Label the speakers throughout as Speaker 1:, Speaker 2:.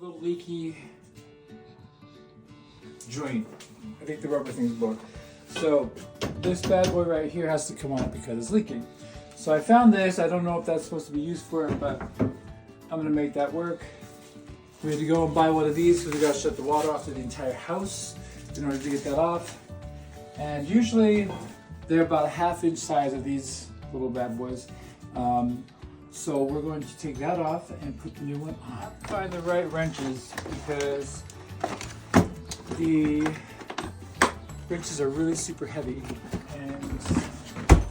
Speaker 1: little leaky joint. I think the rubber thing's broke. So this bad boy right here has to come on because it's leaking. So I found this. I don't know if that's supposed to be used for it, but I'm gonna make that work. We had to go and buy one of these because we gotta shut the water off to the entire house in order to get that off. And usually they're about a ½ inch size of these little bad boys. So we're going to take that off and put the new one on. Find the right wrenches because the wrenches are really super heavy and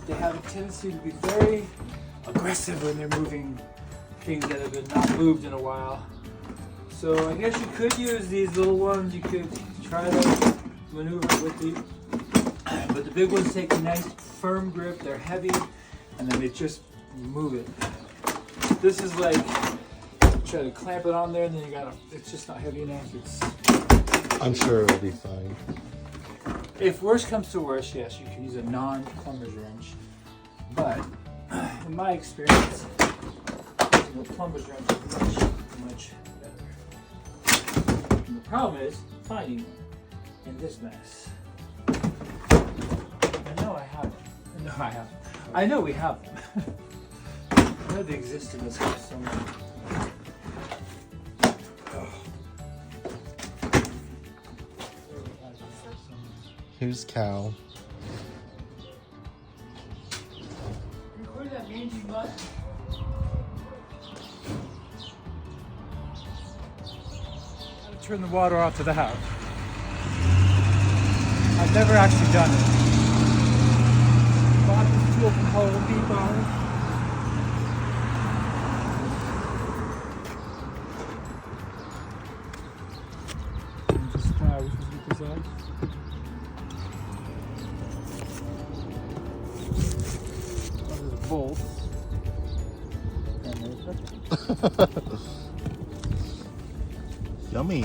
Speaker 1: they have a tendency to be very aggressive when they're moving things that have been not moved in a while. So I guess you could use these little ones. You could try to maneuver with these, but the big ones take a nice firm grip. They're heavy, and then they just move it. This is like try to clamp it on there, and then you gotta. It's just not heavy enough.
Speaker 2: I'm sure it'll be fine.
Speaker 1: If worse comes to worse, yes, you can use a non-plumber's wrench. But in my experience, using a plumber's wrench is much better. And the problem is finding one in this mess. I know I have them. No, I have them. I know we have them. I know they exist in this house somewhere.
Speaker 2: Here's Cal.
Speaker 1: Record that mangy butt. Gotta turn the water off to the house. I've never actually done it. Bought this tool from Home Depot. Just try which is get this off. Bolt.
Speaker 2: Yummy.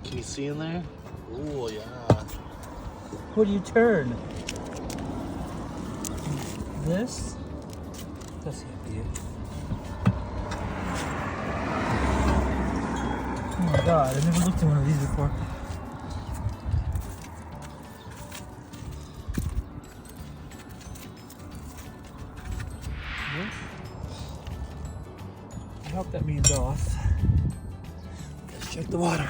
Speaker 2: Can you see in there? Oh yeah.
Speaker 1: What do you turn? This? That's happy. Oh my god, I never looked at one of these before. I hope that means off. Let's check the water.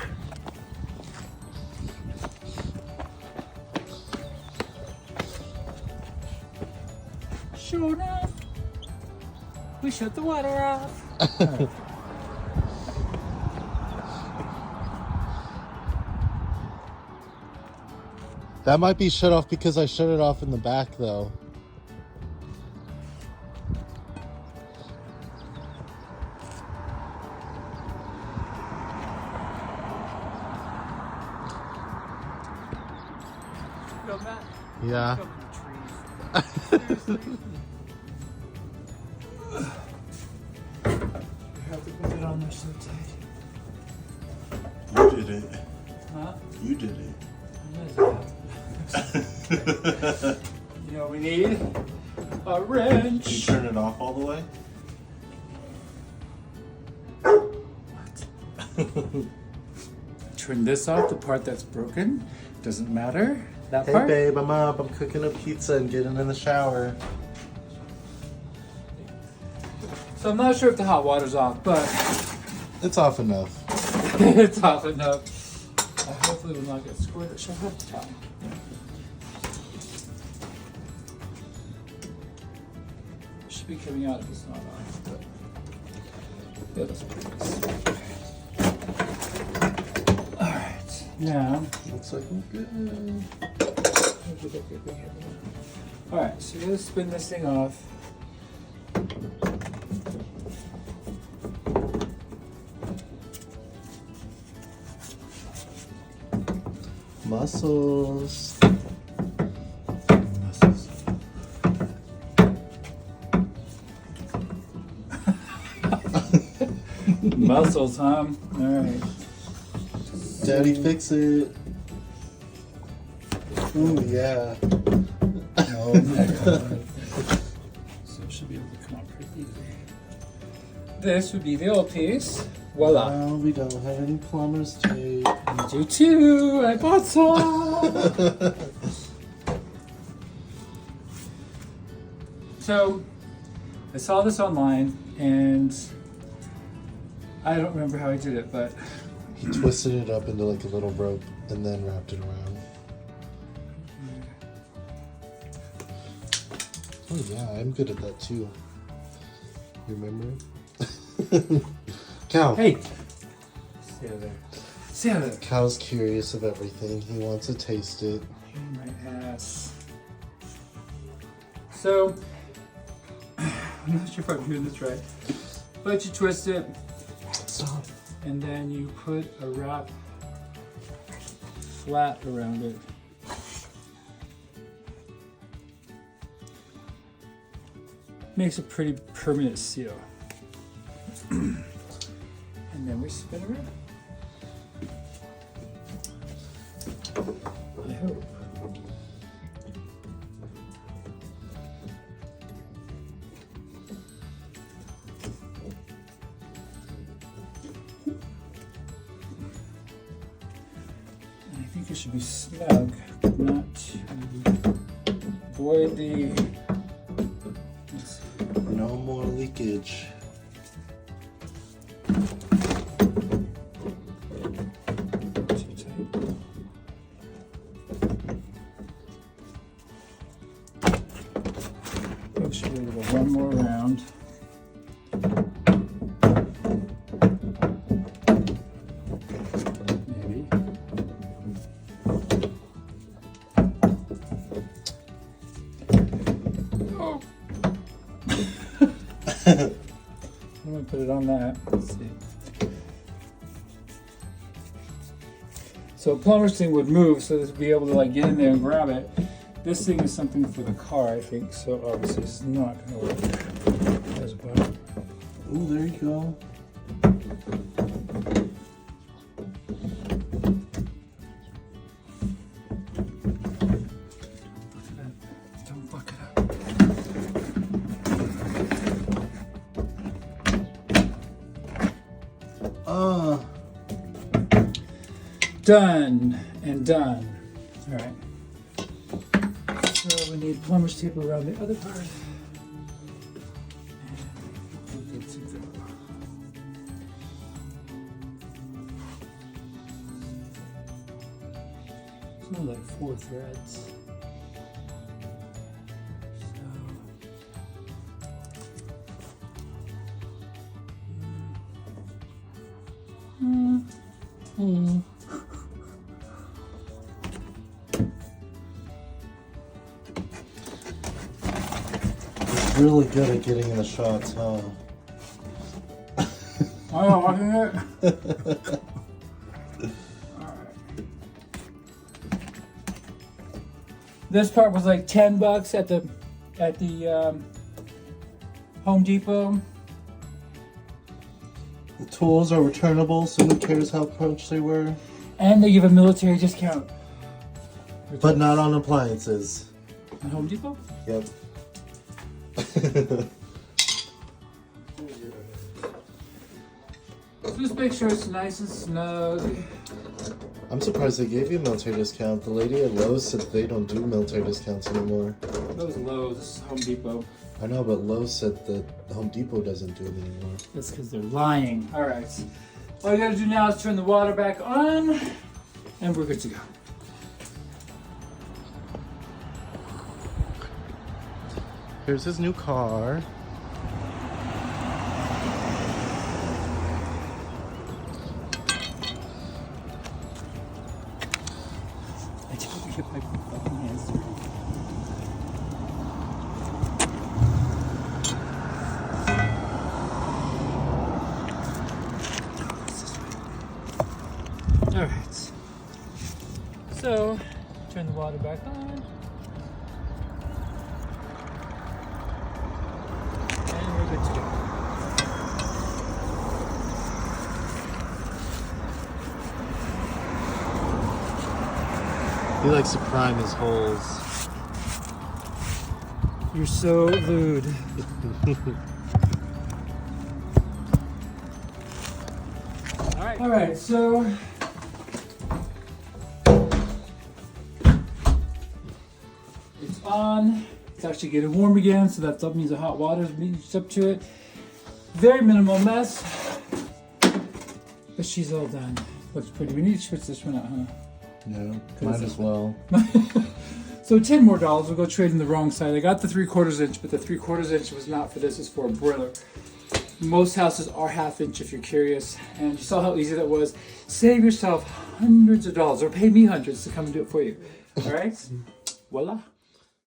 Speaker 1: Sure enough, we shut the water off. Right.
Speaker 2: That might be shut off because I shut it off in the back though.
Speaker 1: Feel that?
Speaker 2: Yeah.
Speaker 1: Seriously. You have to put it on there so tight.
Speaker 2: You did it.
Speaker 1: Huh?
Speaker 2: You did it.
Speaker 1: You know what we need? A wrench.
Speaker 2: Can you turn it off all the way?
Speaker 1: What? Turn this off, the part that's broken. Doesn't matter. That
Speaker 2: Hey
Speaker 1: part?
Speaker 2: babe, I'm up. I'm cooking a pizza and getting in the shower.
Speaker 1: So I'm not sure if the hot water's off, but
Speaker 2: It's off enough.
Speaker 1: it's off enough. Hopefully we'll not get squirted. Shut up, Tom. It should be coming out if it's not off, but yeah, that's pretty nice. Alright, now
Speaker 2: Looks like I'm good.
Speaker 1: alright, so we're gonna spin this thing off.
Speaker 2: Muscles.
Speaker 1: Muscles, huh? Alright.
Speaker 2: Daddy, fix it. Ooh, yeah.
Speaker 1: Oh my god. So it should be able to come out pretty easy. This would be the old piece. Voila.
Speaker 2: No, we don't have any plumber's tape.
Speaker 1: I do too. I bought some. So, I saw this online, and I don't remember how I did it, but
Speaker 2: He twisted it up into like a little rope and then wrapped it around. Oh yeah, I'm good at that too. You remember? Cow.
Speaker 1: hey, stay out there. Stay out there.
Speaker 2: Cow's curious of everything. He wants to taste it.
Speaker 1: My ass. So, I'm not sure if I'm doing this right, but you twist it,
Speaker 2: Stop.
Speaker 1: and then you put a wrap flat around it. Makes a pretty permanent seal. And then we spin around. I hope. I think it should be snug, not to avoid the. Let's see.
Speaker 2: No more leakage.
Speaker 1: Too tight. Make sure we go one more round. Maybe. Oh. I'm gonna put it on that. Let's see. So a plumber's thing would move so this would be able to like get in there and grab it. This thing is something for the car, I think, so obviously it's not gonna work. There's a button.
Speaker 2: Ooh, there you go.
Speaker 1: Don't fuck it up. Done and done. All right. So we need plumber's tape around the other part. And we're good to go. It's only like 4 threads.
Speaker 2: He's really good at getting in the shots, huh?
Speaker 1: Oh, watching it. Alright. This part was like $10 at the Home Depot.
Speaker 2: The tools are returnable, so who cares how much they were?
Speaker 1: And they give a military discount.
Speaker 2: But not on appliances.
Speaker 1: At Home Depot?
Speaker 2: Yep.
Speaker 1: Just make sure it's nice and snug.
Speaker 2: I'm surprised they gave you a military discount. The lady at Lowe's said they don't do military discounts anymore.
Speaker 1: Those Lowe's, this is Home Depot.
Speaker 2: I know, but Lowe's said that Home Depot doesn't do it anymore.
Speaker 1: That's because they're lying. Alright. All you gotta do now is turn the water back on, and we're good to go.
Speaker 2: Here's his new car.
Speaker 1: I didn't get my fucking hands dirty. Alright. So, turn the water back on. And we're good to go.
Speaker 2: He likes to prime his holes.
Speaker 1: You're so lewd. All right, so it's on. It's actually getting warm again, so that means the hot water is reached up to it. Very minimal mess, but she's all done. Looks pretty. We need to switch this one out, huh?
Speaker 2: Yeah, might as well.
Speaker 1: So $10 more. We'll go trade in the wrong side. I got the 3/4 inch, but the 3/4 inch was not for this. It's for a boiler. Most houses are 1/2 inch if you're curious. And you saw how easy that was. Save yourself hundreds of dollars, or pay me hundreds to come and do it for you. All right? Voila.